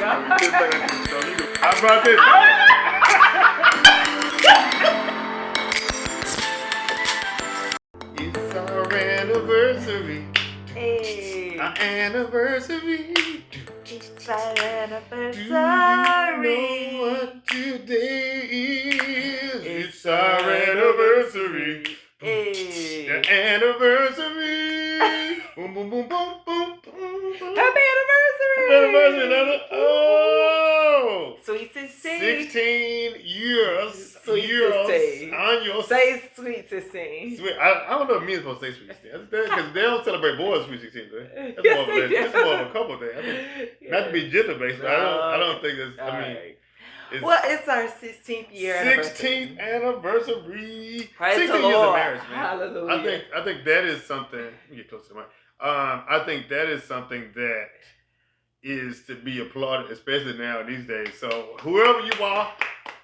I brought this. It's our anniversary. Hey. Our anniversary. It's our anniversary. Do you know what today is? It's our anniversary. Hey. The anniversary. Boom, boom, boom, boom, boom, boom. Happy anniversary. Happy anniversary, Nana. Oh. Sweet 16. 16 years. Sweet years 16. on your Say sweet 16. Sweet. I don't know if me is supposed to say sweet 16. Because they don't celebrate boys sweet 16, right? That's Yes, more of they a, do. it's more of a couple thing. I think, not to be gender based, but I don't think it's, it's well, it's our 16th year 16th anniversary. Praise 16 the years Lord. of marriage, man. Hallelujah. I think that is something. Let me get close to the mic. I think that is something that is to be applauded, especially now these days. So whoever you are,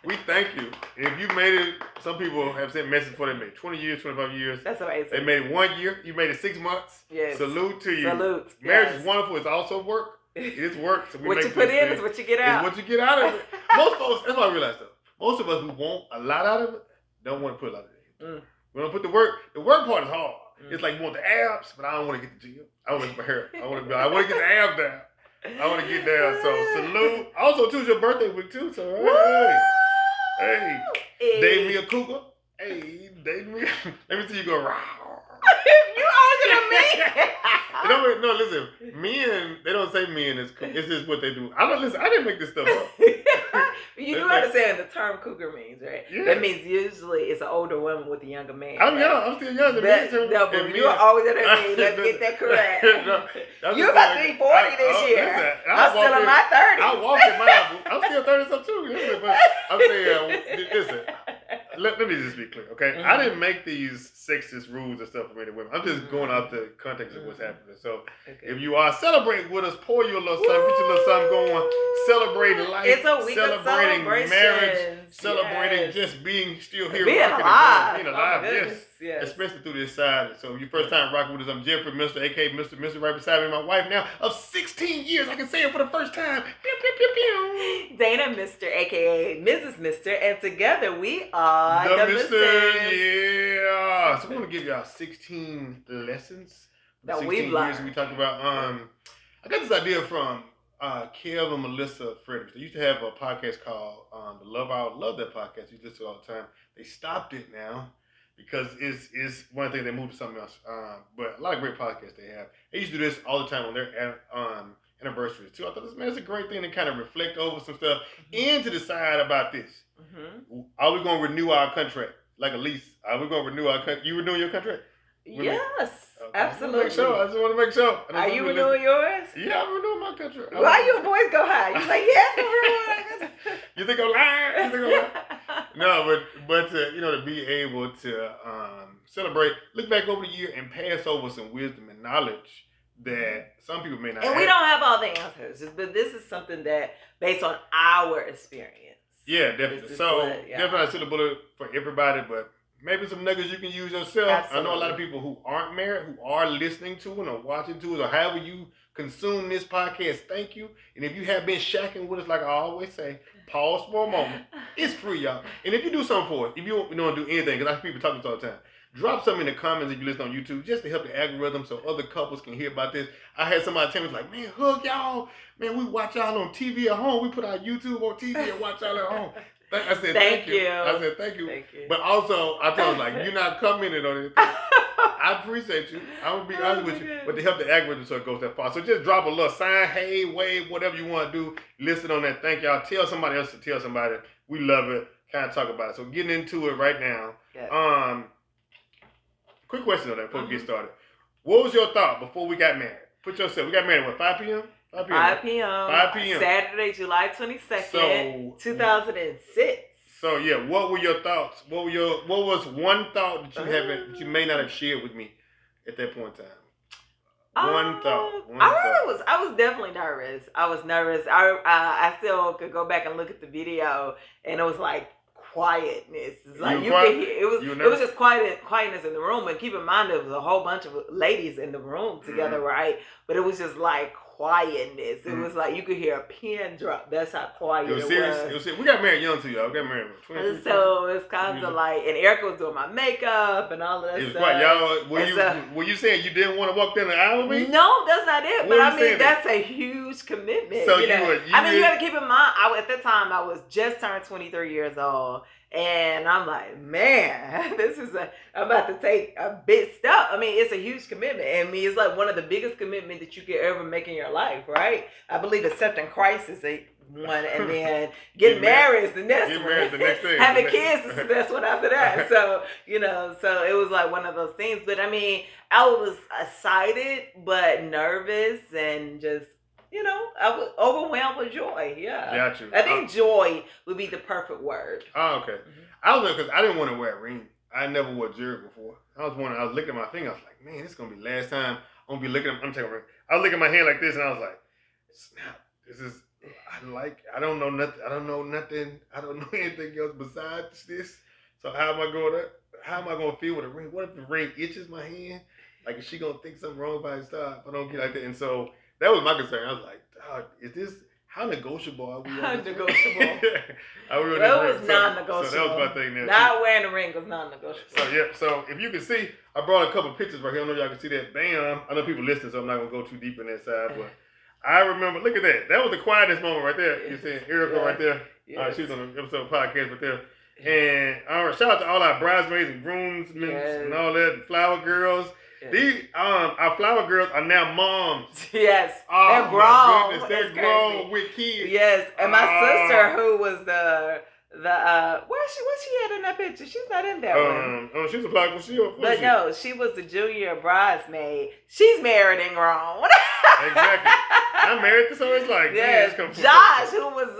we thank you. If you made it, some people have sent messages before they made it 20 years, 25 years. That's amazing. They made it 1 year. You made it 6 months. Yes. Salute to you. Salute. Marriage is wonderful. It's also work. It is work. So what you put in is what you get out. It's what you get out of it. Most folks, that's what I realized though. Most of us who want a lot out of it don't want to put a lot of it in. We don't put the work. The work part is hard. It's like you want the abs, but I don't want to get the gym. I want to get my hair. I want to get the abs down. I want to get down. So salute. Also, too, it's your birthday week too. So hey, date me a cougar. Hey, date me. Let me see you go. You older than me. No, listen. Men, they don't say men is. It's just what they do. I don't listen. I didn't make this stuff up. You do understand the term cougar means, right? Yeah. That means usually it's an older woman with a younger man. I'm young. I'm still young. But you're always at that age. Let's get that correct. You're about to be 40 this year. I'm still in my 30s. I walk in my. I'm still 30 something too. Listen, but I'm saying, listen. Let me just be clear, okay? I didn't make these sexist rules and stuff for men and women. I'm just going out the context of what's happening. So if you are celebrating with us, pour your little something, get your little something going, celebrating life, it's a week celebrating of marriage, celebrating just being still here, being rocking alive. being alive, yes. Especially through this side. So if your first time rocking with us, I'm Jeffrey, Mr. A.K. Mr. right beside me, my wife now of 16 years. I can say it for the first time. Pew, pew, pew, pew. Dana, Mr. A.K.A. Mrs. Mr. And together we are the Mr. Yeah. So we're going to give y'all 16 lessons. That 16 we've years learned. we talked about. I got this idea from Kev and Melissa Fredericks. They used to have a podcast called The Love Hour. Love that podcast. You listen to it all the time. They stopped it now because it's one thing they moved to something else. But a lot of great podcasts they have. They used to do this all the time on their anniversaries too. I thought this, man, it's a great thing to kind of reflect over some stuff and to decide about this. Are we going to renew our contract? Like a lease. Are we going to renew our contract? You renewing your contract? Yes, absolutely. I just want to make sure. Are you renewing yours? Yeah, I'm renewing my contract. Why your voice go high? You like, yeah, You think I'm lying? No, but to be able to celebrate, look back over the year and pass over some wisdom and knowledge that some people may not have. And we don't have all the answers, but this is something that based on our experience. Yeah, definitely. So definitely not silly bullet for everybody, but maybe some nuggets you can use yourself. Absolutely. I know a lot of people who aren't married, who are listening to it or watching to it, or however you consume this podcast. Thank you. And if you have been shacking with us, like I always say, pause for a moment. It's free, y'all. And if you do something for us, if you don't do anything, because I hear people talking all the time, drop something in the comments if you listen on YouTube just to help the algorithm so other couples can hear about this. I had somebody tell me, like, man, hug y'all. Man, we watch y'all on TV at home. We put our YouTube on TV and watch y'all at home. I said, thank you. I said, thank you. But also, I told him, like, you're not commenting on anything. I appreciate you. I'm going to be honest with you. But to help the algorithm so it goes that far. So just drop a little sign, hey, wave, whatever you want to do. Listen on that. Thank y'all. Tell somebody else to tell somebody. We love it. Kind of talk about it. So getting into it right now. Yes. Quick question on that before we get started. What was your thought before we got married? We got married, what, 5 p.m.? 5 p.m. Saturday, July 22nd, 2006. So yeah, what were your thoughts? What was one thought that you haven't, that you may not have shared with me at that point in time? One thought. I was definitely nervous. I was nervous. I still could go back and look at the video, and it was like quietness. It's like you could hear it was just quietness in the room. And keep in mind there was a whole bunch of ladies in the room together, right? But it was just like quietness. It was like you could hear a pin drop. That's how quiet it was. Serious. It was serious. We got married young too, y'all. We got married 23. So it's kind of like, and Erica was doing my makeup and all of that stuff. Quite, y'all, were you saying you didn't want to walk down the aisle with me? No, that's not it. But I mean, that's a huge commitment. So you got to keep in mind, at the time, I was just turned 23 years old. And I'm like, man, I'm about to take a big step. I mean, it's a huge commitment. I mean, it's like one of the biggest commitments that you could ever make in your life, right? I believe accepting Christ is one, and then getting married is the next one. Married the next thing. Having kids is the next one after that. So, so it was like one of those things. But I mean, I was excited, but nervous and just, I was overwhelmed with joy. Yeah. Got you. I think joy would be the perfect word. Oh, okay. I was because I didn't want to wear a ring. I never wore jewelry before. I was looking at my finger. I was like, man, this is gonna be the last time I'm gonna be looking. I'm taking a ring. I was looking at my hand like this, and I was like, snap. This is. I don't know nothing. I don't know nothing. I don't know anything else besides this. So how am I going to feel with a ring? What if the ring itches my hand? Like, is she gonna think something wrong if I stop? I don't get like that. And so that was my concern. I was like, is this, how negotiable are we? How negotiable? It was non-negotiable. So that was my thing there. Not wearing a ring was non-negotiable. So if you can see, I brought a couple pictures right here. I don't know if y'all can see that. Bam. I know people listening, so I'm not going to go too deep in that side. But I remember, look at that. That was the quietest moment right there. You see Erica right there. Yes. She was on the episode of podcast right there. And shout out to all our bridesmaids and groomsmen and all that, flower girls. These our flower girls are now moms. Yes, they're grown. They're grown with kids. Yes, and my sister, who was where's she at in that picture? She's not in that one. Oh, she's a flower. But no, she was the junior bridesmaid. She's married and grown. Exactly. I'm married, so it's like Josh, who was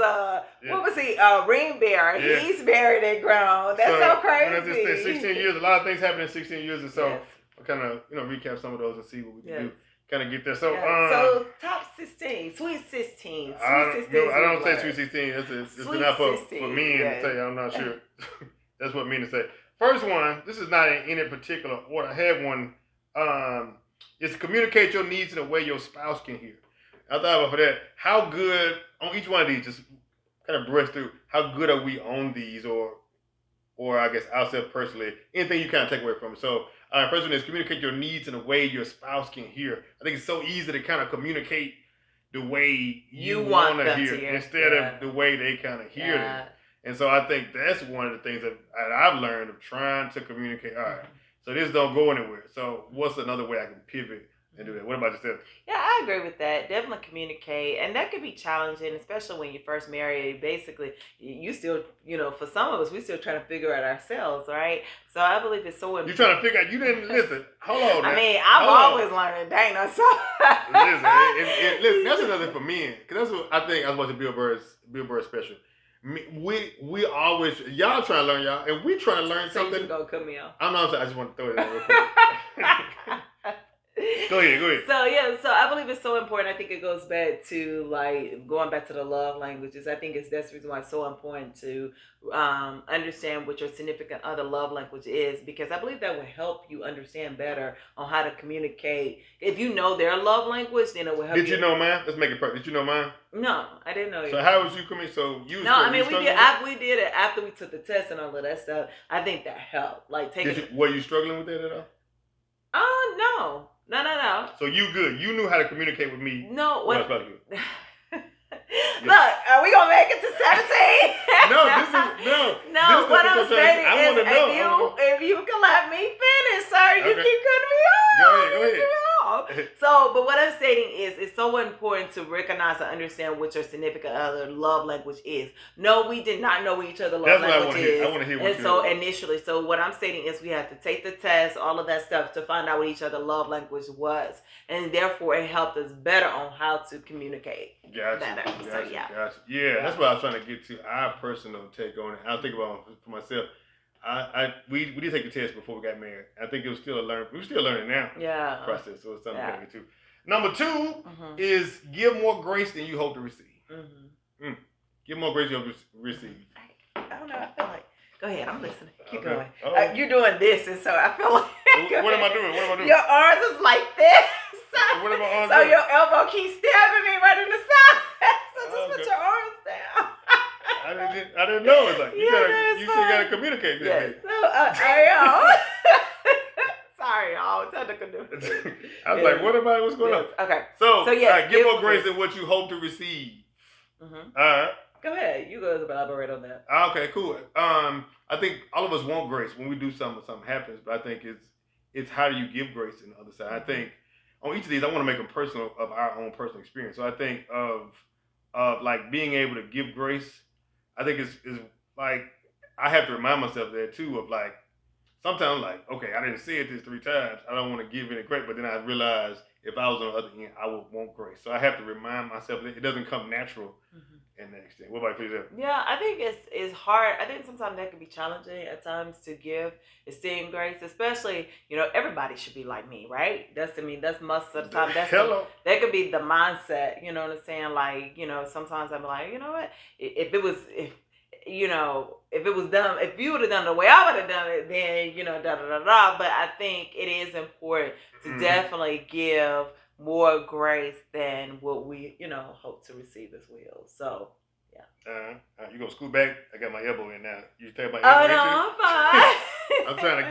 what was he? Ring bearer. Yeah. He's married and grown. That's so crazy. When I just spent 16 years, a lot of things happened in 16 years, and so. Kind of, recap some of those and see what we can do. Kind of get there. So, so top 16, sweet 16. I don't say sweet 16. It's enough for men to say. I'm not sure. That's what men to say. First one. This is not in any particular order. I have one. Is to communicate your needs in a way your spouse can hear. I thought about for that. How good on each one of these? Just kind of brush through. How good are we on these, or I guess ourselves personally? Anything you kind of take away from it. So. First one is communicate your needs in a way your spouse can hear. I think it's so easy to kind of communicate the way you want to hear instead of the way they kind of hear it. And so I think that's one of the things that I've learned of trying to communicate. All right, so this don't go anywhere. So what's another way I can pivot and do that? What about yourself? Yeah, I agree with that. Definitely communicate. And that could be challenging, especially when you first marry. Basically, you still, for some of us, we still trying to figure out ourselves, right? So I believe it's so important. You're trying to figure out, you didn't listen. Hold on. I mean, I'm always learning. Dang, that's so. Listen, that's another thing for men. Because that's what I think I was watching Bill Burr's special. We always, y'all trying to learn, y'all, and we trying to learn something. You go cut me off. I'm not saying, I just want to throw it in real quick. Go ahead. So I believe it's so important. I think it goes back to going back to the love languages. I think that's the reason why it's so important to understand what your significant other love language is, because I believe that will help you understand better on how to communicate. If you know their love language, then it will help. Did you know mine? Let's make it perfect. Did you know mine? No, I didn't know. So how was you coming? So you? No, I mean we did. We did it after we took the test and all of that stuff. I think that helped. Were you struggling with that at all? No. No. So you good? You knew how to communicate with me? No. What? Look, are we gonna make it to 17? No. What I'm saying is, if you can let me finish, sir, you keep cutting me off. Go ahead. So, but what I'm saying is, it's so important to recognize and understand what your significant other love language is. No, we did not know what each other love language is. I want to hear what initially, so what I'm saying is, we have to take the test, all of that stuff, to find out what each other love language was, and therefore it helped us better on how to communicate. Gotcha. Yeah, that's what I was trying to get to. Our personal take on it. I'll think about it for myself. We did take a test before we got married. I think it was still a learn. We're still learning now. Yeah. Process. So it's something we got to get to. Number 2 is give more grace than you hope to receive. Give more grace than you hope to receive. I don't know. I feel like. Go ahead. I'm listening. Keep going. You're doing this, and so I feel like. What am I doing? Your arms is like this. What am I on? So your elbow keeps stabbing me right in the side. So just put your arms down. I didn't know. It's like you gotta communicate. Yes. So I am. Sorry, y'all. Technical difficulty. I was like, what about what's going on? Okay. So yes, give more grace than what you hope to receive. Mm-hmm. All right. Go ahead. You go elaborate on that. Okay, cool. I think all of us want grace when we do something happens, but I think it's how do you give grace in the other side. I think on each of these, I want to make them personal of our own personal experience. So I think of like being able to give grace. I think is like I have to remind myself that too of like sometimes I'm like, okay, I didn't say it this 3 times. I don't want to give any grace, but then I realize if I was on the other end, I would want grace. So I have to remind myself that it doesn't come natural. In that extent. What about you? Yeah, I think it's hard. I think sometimes that can be challenging at times to give esteem grace, especially, everybody should be like me, right? That's most of the time. That could be the mindset, you know what I'm saying? Like, sometimes I'm like, you know what? If you would have done the way I would have done it, then, But I think it is important to definitely give more grace than what we, hope to receive as well. So, yeah. You gonna scoot back? I got my elbow in now. You take my elbow. Oh no, I'm I'm fine.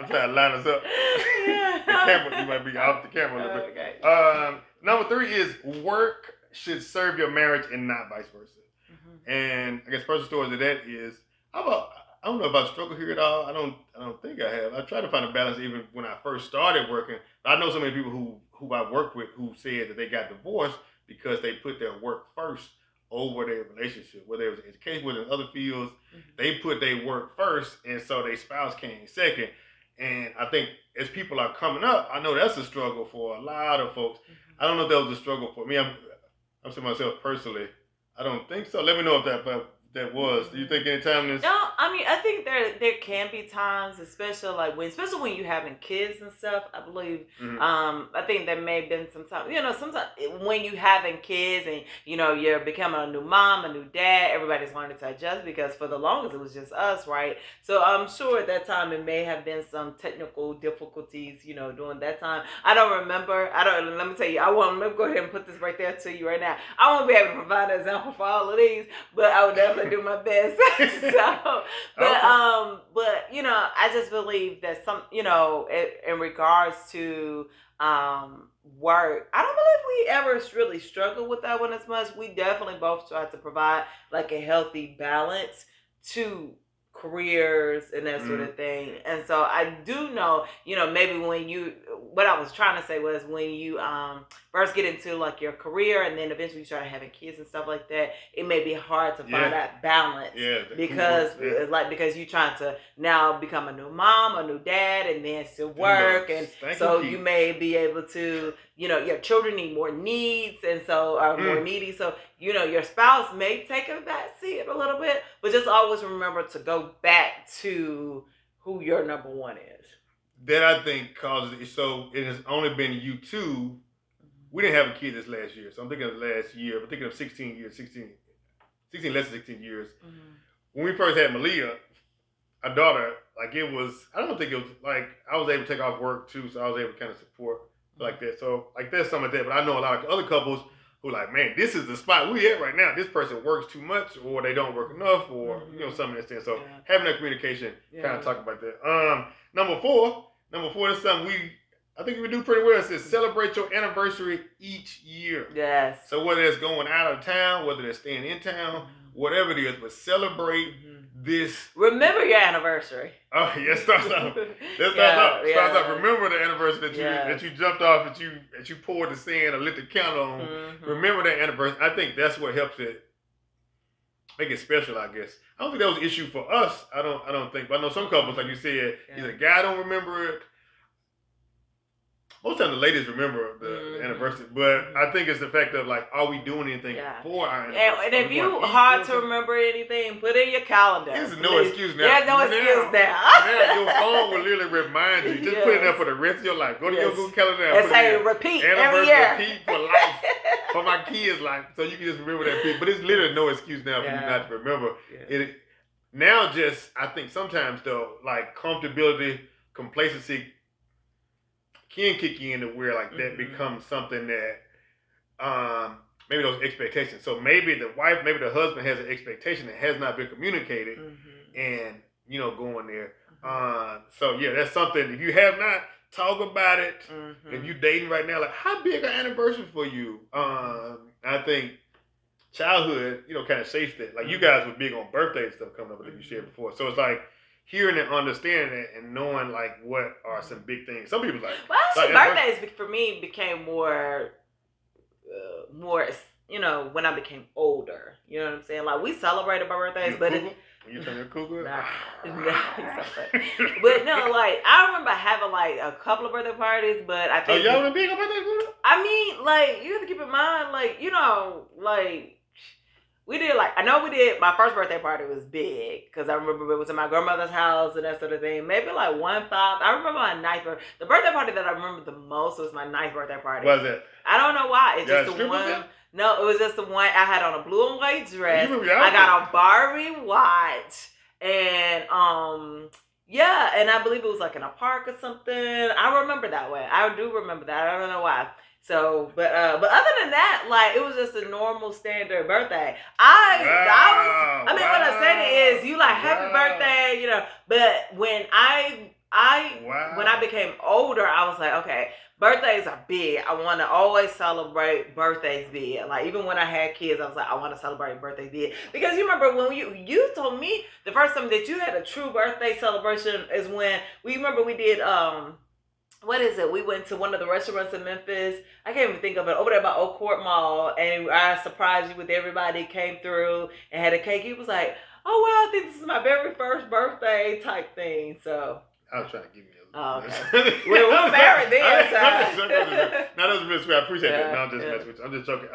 trying to line us up. The camera, you might be off the camera a little bit. Okay. Number 3 is work should serve your marriage and not vice versa. And I guess personal story to that is I don't know if I struggle here at all. I don't think I have. I try to find a balance even when I first started working. I know so many people who I work with who said that they got divorced because they put their work first over their relationship, whether it was education, whether in other fields, they put their work first, and so their spouse came second. And I think as people are coming up, I know that's a struggle for a lot of folks. I don't know if that was a struggle for me. I'm saying myself personally. I don't think so. Let me know if that was. Do you think any time this? No, I mean, I think there can be times, especially when you're having kids and stuff. I believe. I think there may have been some time. Sometimes when you having kids and you're becoming a new mom, a new dad, everybody's learning to adjust because for the longest it was just us, right? So I'm sure at that time it may have been some technical difficulties, during that time. I don't remember. Let me tell you. Let me go ahead and put this right there to you right now. I won't be able to provide an example for all of these, but I would definitely do my best. But I just believe that in regards to work, I don't believe we ever really struggle with that one as much. We definitely both try to provide like a healthy balance to careers and that sort of thing. And so I do know, maybe what I was trying to say was when you first get into like your career and then eventually you start having kids and stuff like that, it may be hard to find that balance. Because you're trying to now become a new mom, a new dad, and then still work. And so you may be able to, your children need more needs and so are more needy. So, your spouse may take a back seat a little bit, but just always remember to go back to who your number one is. That I think causes it. So it has only been you two. We didn't have a kid this last year. So I'm thinking of last year. I'm thinking of 16 less than 16 years. When we first had Malia, our daughter, like it was, I don't think it was like, I was able to take off work too. So I was able to kind of support like that. So like there's some of that. But I know a lot of other couples who like, man, this is the spot we at right now. This person works too much or they don't work enough or, something like that. So having that communication, kind of talk about that. Number four is something I think we do pretty well. It says celebrate your anniversary each year. Yes. So whether it's going out of town, whether it's staying in town, whatever it is, but celebrate this. Remember your anniversary. Oh, yeah, starts off. Starts off. Remember the anniversary that you jumped off, that you poured the sand or lit the candle on. Remember that anniversary. I think that's what helps it make it special, I guess. I don't think that was an issue for us. I don't think. But I know some couples, like you said, either the guy don't remember it. Most times the ladies remember the anniversary, but I think it's the fact of like, are we doing anything for our anniversary? And if you hard to remember anything, put in your calendar. There's no excuse now. There's no excuse now. Your phone will literally remind you. Just put it there for the rest of your life. Go to your Google Calendar and say repeat every year. Repeat for life. For my kids' life. So you can just remember that piece. But it's literally no excuse now for you not to remember. It. Now just, I think sometimes though, like comfortability, complacency can kick you into where like that becomes something that maybe those expectations. So maybe the wife, maybe the husband has an expectation that has not been communicated, and going there. So yeah, that's something. If you have not, talk about it. If you dating right now, like how big an anniversary for you? I think childhood, kind of shapes that. Like you guys were big on birthday stuff coming up that you shared before. So it's like hearing and understanding it and knowing like what are some big things. Some people like. Well, actually, birthdays for me became more, when I became older. You know what I'm saying? Like we celebrated my birthdays, but when you turn your cougar. Nah, but no, like I remember having like a couple of birthday parties, but I think. Oh, y'all were big on birthday? I mean, like you have to keep in mind, like like. We did my first birthday party was big because I remember it was in my grandmother's house and that sort of thing. Maybe like 1-5. I remember my the birthday party that I remember the most was my 9th birthday party. What was it? I don't know why. It's just the one. No, it was just the one. I had on a blue and white dress. I got a Barbie watch and yeah, and I believe it was like in a park or something. I remember that way. I do remember that. I don't know why. So, but other than that, like it was just a normal standard birthday. What I'm saying is, you like happy birthday, But when when I became older, I was like, okay, birthdays are big. I want to always celebrate birthdays big. Like even when I had kids, I was like, I want to celebrate birthdays big because you remember when you told me the first time that you had a true birthday celebration is when we did what is it? We went to one of the restaurants in Memphis. I can't even think of it. Over there by Oak Court Mall. And I surprised you with everybody came through and had a cake. He was like, oh, wow, I think this is my very first birthday type thing. So. I was trying to give you okay. We're married then. Now, that's real sweet. I appreciate that. No, I'm just messing with you. I'm just joking.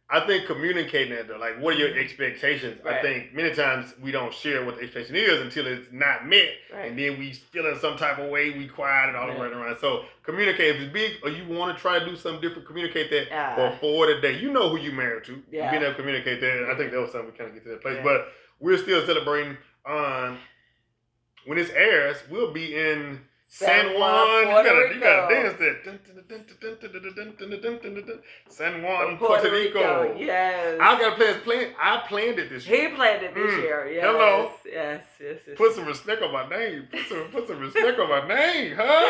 I think communicating that though, like what are your expectations? Right. I think many times we don't share what the expectation is until it's not met, and then we feel in some type of way, we quiet and all the way around. So communicate. If it's big or you want to try to do something different, communicate that or forward a day. You know who you married to. Yeah. Being able to communicate that. And I think that was something we kind of get to that place. But we're still celebrating when this airs, we'll be in San Juan, you gotta dance that. San Juan, Puerto Rico. Yes. I gotta play. I planned it this year. He planned it this year. Yes. Hello. Yes. Put some respect on my name. Put some respect on my name, huh?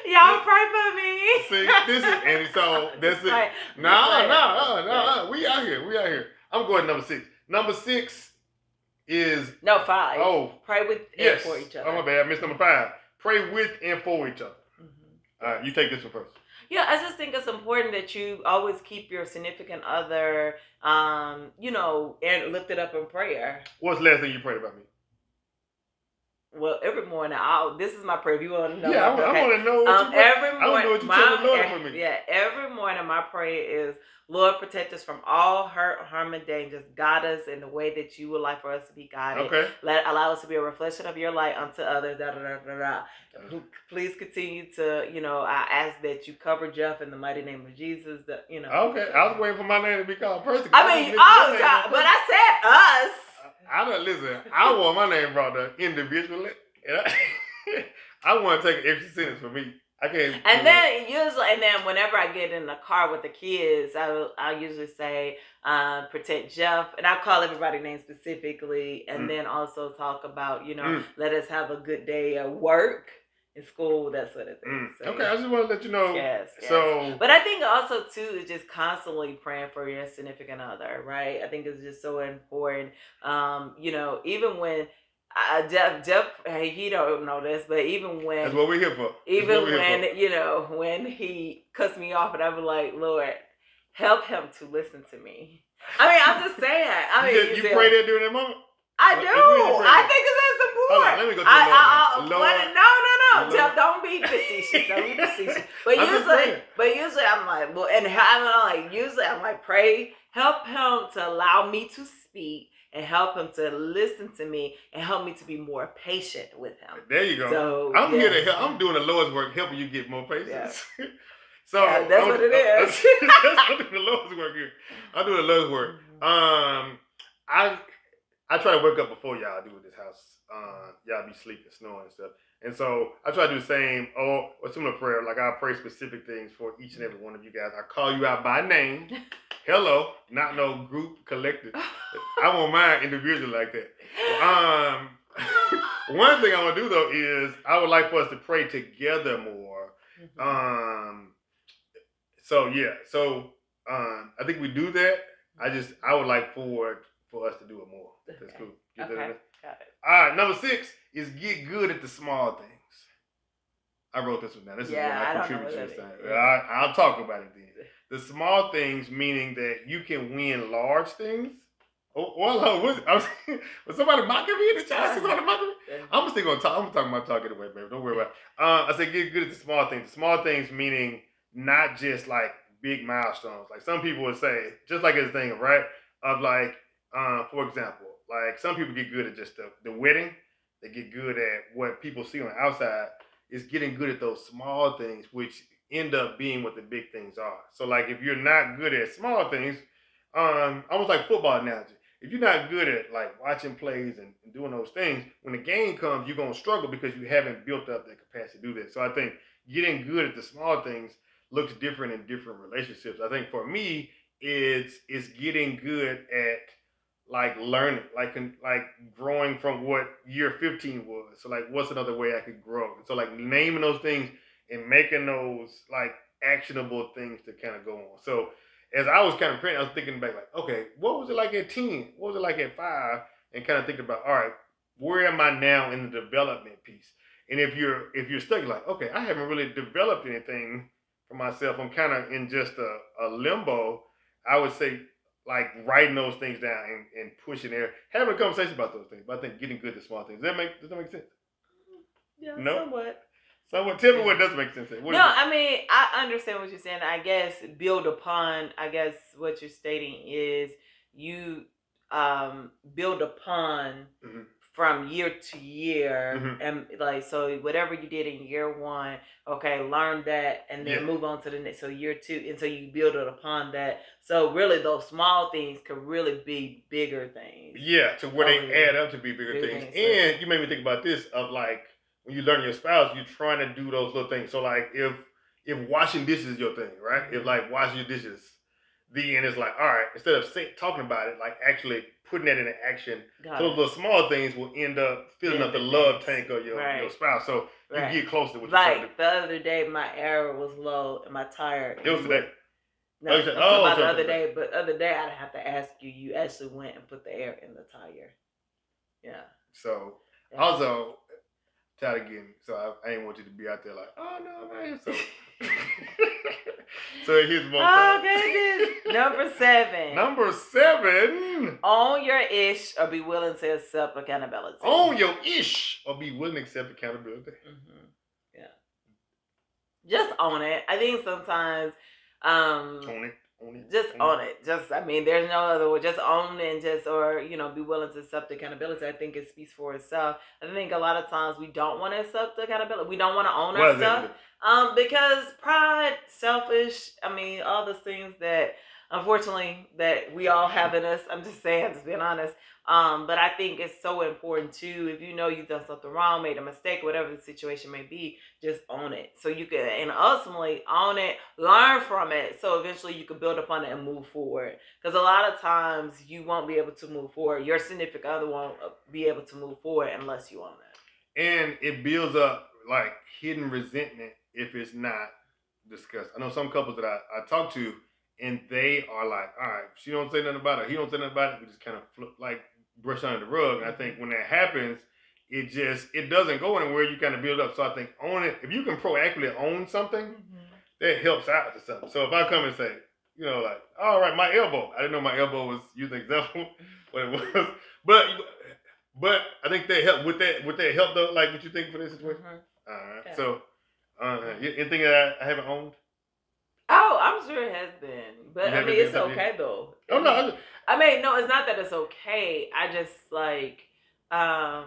Y'all pray for me. See, this is and so that's it. No. We out here. I'm going number 6. Number 6 is 5. Oh, pray with and for each other. Oh my bad, I missed number 5. Pray with and for each other. All right, you take this one first. Yeah, I just think it's important that you always keep your significant other, and lifted up in prayer. What's the last thing you prayed about me? Well, every morning, this is my prayer. If you want to know, I want to know what you pray. Every morning, I want to know what you tell the Lord for me. Yeah, every morning my prayer is, Lord, protect us from all hurt, harm, and dangers. Guide us in the way that you would like for us to be guided. Okay. Allow us to be a reflection of your light unto others. Please continue to, I ask that you cover Jeff in the mighty name of Jesus. Okay. I was waiting for my name to be called first. But I said us. I don't listen. I want my name brought up individually. I want to take an extra sentence for me. I can't. And then whenever I get in the car with the kids, I usually say, protect Jeff, and I call everybody names specifically, and then also talk about, let us have a good day at work, in school, that sort of thing. So, okay, I just want to let you know. Yes. So, but I think also too is just constantly praying for your significant other, right? I think it's just so important. Even when. Jeff, he don't know this, but even when that's what we're here for. Even when when he cuts me off, and I'm like, Lord, help him to listen to me. I mean, I'm just saying. You pray that during that moment. I do. I think it's important. Hold on, let me go to the Lord. No, Jeff, don't be facetious. But usually I'm like, well, and I'm like, pray, help him to allow me to speak. And help him to listen to me and help me to be more patient with him. There you go. So, I'm here to help. I'm doing the Lord's work, helping you get more patience. Yeah. So that's what it is. I'm doing the Lord's work here. I'm doing the Lord's work. I try to wake up before y'all do with this house. Y'all be sleeping, snoring and stuff. And so I try to do the same or similar prayer. Like I pray specific things for each and every one of you guys. I call you out by name. Hello, not no group collective. I want mine individually like that. One thing I want to do though is I would like for us to pray together more. I think we do that. I would like for us to do it more. That's cool. Got it. All right, number 6 is get good at the small things. I wrote this one down. This is what I contribute to this time. Yeah. I'll talk about it then. The small things, meaning that you can win large things. Was somebody mocking me in the chat? Somebody mocking me? I'm still gonna talk. I'm talking about talking away, baby. Don't worry about it. I said get good at the small things. The small things meaning not just like big milestones. Like some people would say, just like this thing, right? Of like, for example, like some people get good at just the wedding. They get good at what people see on the outside. Is getting good at those small things, which end up being what the big things are. So like if you're not good at small things, almost like football analogy. If you're not good at like watching plays and doing those things, when the game comes, you're gonna struggle because you haven't built up that capacity to do that. So I think getting good at the small things looks different in different relationships. I think for me, it's getting good at like learning, like growing from what year 15 was. So like, what's another way I could grow? So like naming those things and making those like actionable things to kind of go on. So as I was kind of praying, I was thinking back like, okay, what was it like at 10? What was it like at 5? And kind of thinking about, all right, where am I now in the development piece? And if you're stuck, you're like, okay, I haven't really developed anything for myself. I'm kind of in just a limbo. I would say like writing those things down and pushing there, having a conversation about those things. But I think getting good at small things. Does that make sense? Yeah, no? Somewhat. Tell me what doesn't make sense. I mean, I understand what you're saying. I guess build upon. I guess what you're stating is you build upon from year to year, and like so whatever you did in year 1, okay, learn that and then move on to the next. So year 2, and so you build it upon that. So really, those small things could really be bigger things. Yeah, to where they add up to be bigger things. And you made me think about this of like when you learn your spouse, you're trying to do those little things. So like if washing dishes is your thing, right? If like washing your dishes, then it's like, all right, instead of talking about it, like actually putting that into action. So those little small things will end up filling up the love tank of your spouse. So you get close to what you're trying to do. The other day, my air was low and my tire. It was today. No, I'm talking about the other day. But other day, I'd have to ask you. You actually went and put the air in the tire. Yeah. So also, tired again. So I ain't want you to be out there like, oh no, man. So. So here's one. Oh goodness. Number 7. Number 7. Own your ish or be willing to accept accountability. Own your ish or be willing to accept accountability. Yeah. Just own it. I think sometimes own it. Just own it. I mean, there's no other way. Just own it and or, be willing to accept accountability. I think it speaks for itself. I think a lot of times we don't want to accept accountability. We don't want to own our stuff. Because pride, selfish, I mean, all those things that, unfortunately, that we all have in us. I'm just saying, just being honest. But I think it's so important too. If you know you've done something wrong, made a mistake, whatever the situation may be, just own it. So you can, and ultimately own it, learn from it. So eventually you can build upon it and move forward. Because a lot of times you won't be able to move forward. Your significant other won't be able to move forward unless you own it. And it builds up like hidden resentment if it's not discussed. I know some couples that I talk to, and they are like, all right, she don't say nothing about it, he don't say nothing about it, we just kind of brush under the rug. And I think when that happens, it doesn't go anywhere. You kind of build up. So I think own it. If you can proactively own something, that helps out to something. So if I come and say, like, all right, my elbow. I didn't know my elbow was using an example, what it was. But I think that help. Would that help though? Like, what you think for this situation? All right. Yeah. So anything that I haven't owned? Oh, I'm sure it has been, but I mean, it's okay though. Oh no, I mean, no, it's not that it's okay. I just like, I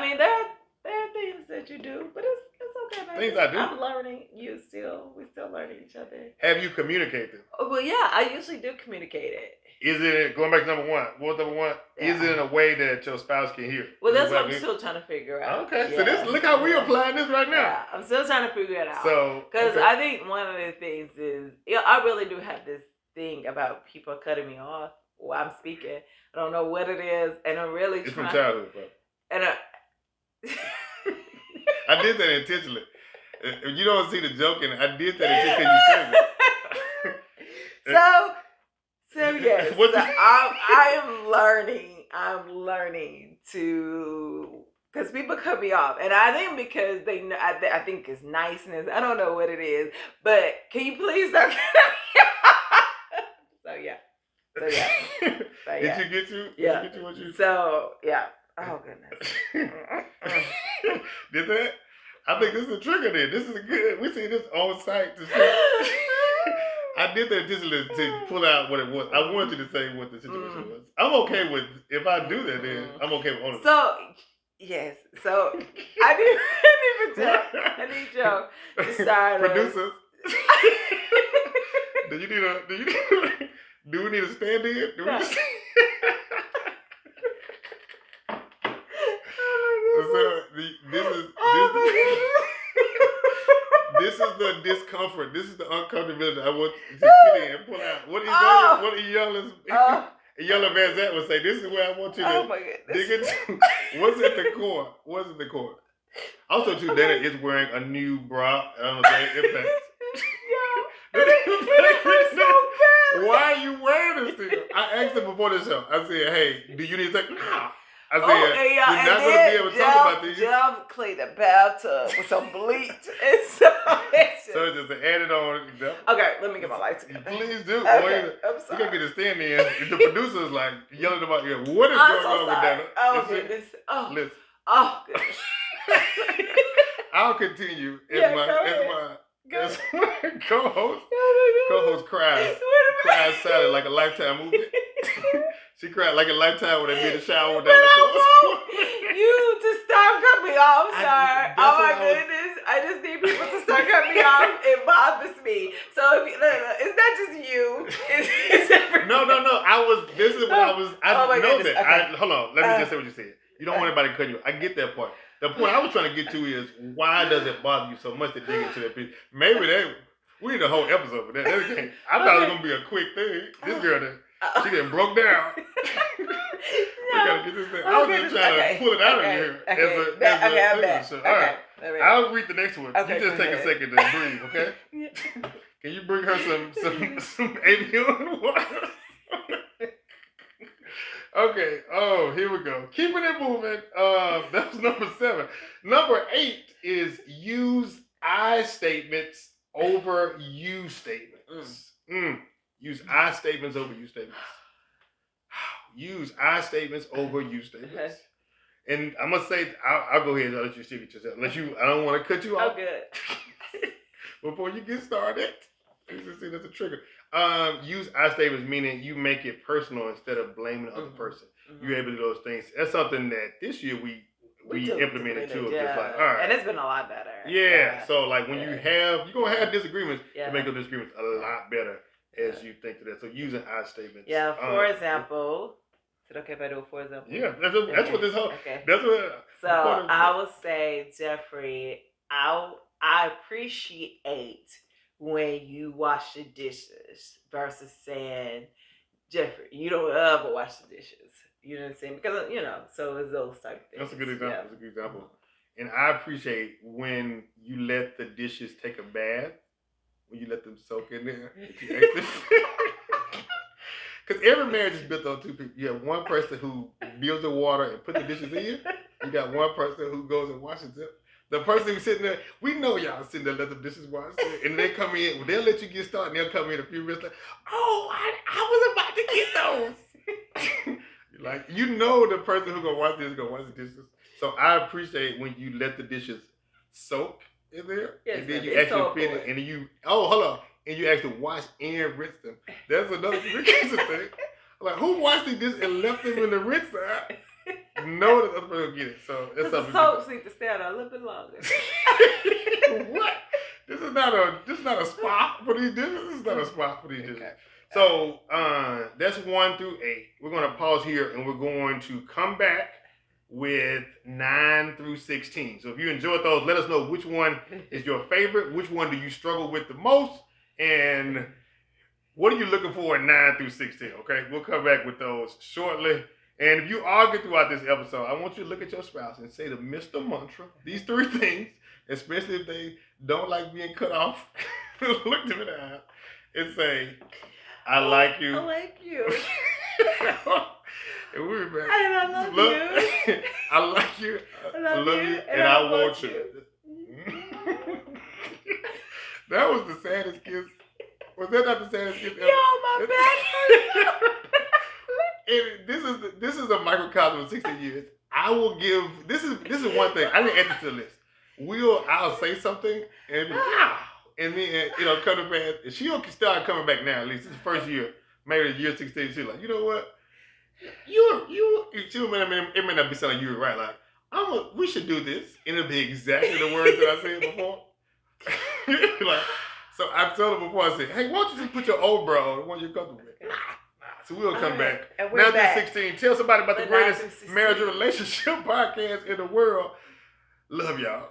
mean, there There are things that you do, but it's okay, baby. Things I do. I'm learning. We still learning each other. Have you communicated them? Oh, well, yeah, I usually do communicate it. Is it, going back to number one? What's number one? Yeah. Is it in a way that your spouse can hear? Well, that's what I'm still trying to figure out. Okay, yeah. So look how we're applying this right now. Yeah, I'm still trying to figure it out. So, because I think one of the things is, I really do have this thing about people cutting me off while I'm speaking. I don't know what it is, and I'm really it's from childhood, bro. And I did that intentionally. If you don't see the joke in it, I did that intentionally because you said it. So yes, I am learning. I'm learning to, because people cut me off, and I think because they know, I think it's niceness. I don't know what it is, but can you please don't cut me off? So yeah. Did you get you? Yeah. Did you get you what you? So yeah. Oh goodness. Did that? I think this is a trigger. Then this is good. We see this on site to see. I did that just to pull out what it was. I wanted you to say what the situation was. I'm okay with, if I do that, then I'm okay with owning. So, yes. So, I need Joe to start. Producers. Do we need a stand-in? Do we need a stand-in? This is the discomfort. This is the uncomfortability I want to sit in and pull out. What Yellow Van Zant would say, this is where I want you to dig into. What's at the core? Also, too, Dana is wearing a new bra. I don't know if why are you wearing this thing? I asked him before the show. I said, hey, do you need to take? Nah. I said, you're not going to be able to talk about these. Jeff cleaned the bathtub with some bleach. And so just add it on. Okay, let me get my life together. Please do. Okay, I'm sorry. You got to get a stand in. The producer's like yelling about you. What is going on with that? Oh, goodness. Listen. Oh, goodness. I'll continue as my co-host cries silent like a Lifetime movie. She cried like a Lifetime when they made the shower down the clothes. You to stop cutting me off, sir. Oh my goodness. I just need people to stop cutting me off. It bothers me. So it's not just you. It's No. This is what I was. I know that. Okay. Hold on. Let me just say what you said. You don't want anybody to cut you. I get that part. The point I was trying to get to is, why does it bother you so much to dig into that piece? Maybe we need a whole episode for that. I thought it was going to be a quick thing. This girl, she getting broke down. We got to get this thing. I was just trying to pull it out of here as a show. All right. I'll read the next one. You just take a second to breathe, okay? Can you bring her some avion water? Okay. Oh, here we go. Keeping it moving. That was number 7. Number 8 is use I statements over you statements. Use I statements over you statements. Use I statements over you statements. And I'm gonna say, I'll go ahead and let you speak it yourself. I don't want to cut you off. Oh, good. Before you get started, you just see that's a trigger. Use I statements, meaning you make it personal instead of blaming the other person. You're able to do those things. That's something that this year we implemented too. Yeah. Just like, all right. And it's been a lot better. Yeah. So like when you're going to have disagreements, you make those disagreements a lot better as you think of that. So using I statements. Yeah. For example. Is it okay if I do it for example? Yeah. That's what this whole. Okay. That's what. So I would say, Jeffrey, I appreciate when you wash the dishes versus saying, Jeffrey, you don't ever wash the dishes. You know what I'm saying? Because, so it's those type of things. That's a good example. Yeah. That's a good example. And I appreciate when you let the dishes take a bath, when you let them soak in there. Because every marriage is built on 2 people. You have one person who builds the water and put the dishes in. You got one person who goes and washes them. The person who's sitting there, we know y'all sitting there let the dishes wash, and they come in. They'll let you get started, and they'll come in a few minutes like, oh, I was about to get those. Like, the person who's gonna wash this is gonna wash the dishes. So I appreciate when you let the dishes soak in there, and then you actually finish, and then and you actually wash and rinse them. That's another thing. Like, who washed these dishes and left them in the rinse side? know that the other person will get it. So that's something. The soaps need to stay out a little bit longer. What? This is not a spot for these dishes. This is not a spot for these dishes. Okay. So that's 1 through 8. We're gonna pause here and we're going to come back with 9 through 16. So if you enjoyed those, let us know which one is your favorite, which one do you struggle with the most, and what are you looking for in 9 through 16, okay? We'll come back with those shortly. And if you argue throughout this episode, I want you to look at your spouse and say the Mr. Mantra, these 3 things, especially if they don't like being cut off. Look them in the eye and say, I like you. I like you. And we're back. And I love you. I like you. I love you. And I want you. That was the saddest kiss. Was that not the saddest kiss ever? Yo, my bad. And this is a microcosm of 60 years. I will give this is one thing. I didn't add this to the list. I'll say something and then come to bed. And she'll start coming back now. At least it's the first year, maybe year 16. She's like, you know what? It may not be something you were right. Like, we should do this, and it'll be exactly the words that I said before. Like, so I told her before. I said, hey, why don't you just put your old bra on, the one you're comfortable with? Nah. So we'll come back. Now through 16. Tell somebody about the greatest marriage and relationship podcast in the world. Love y'all.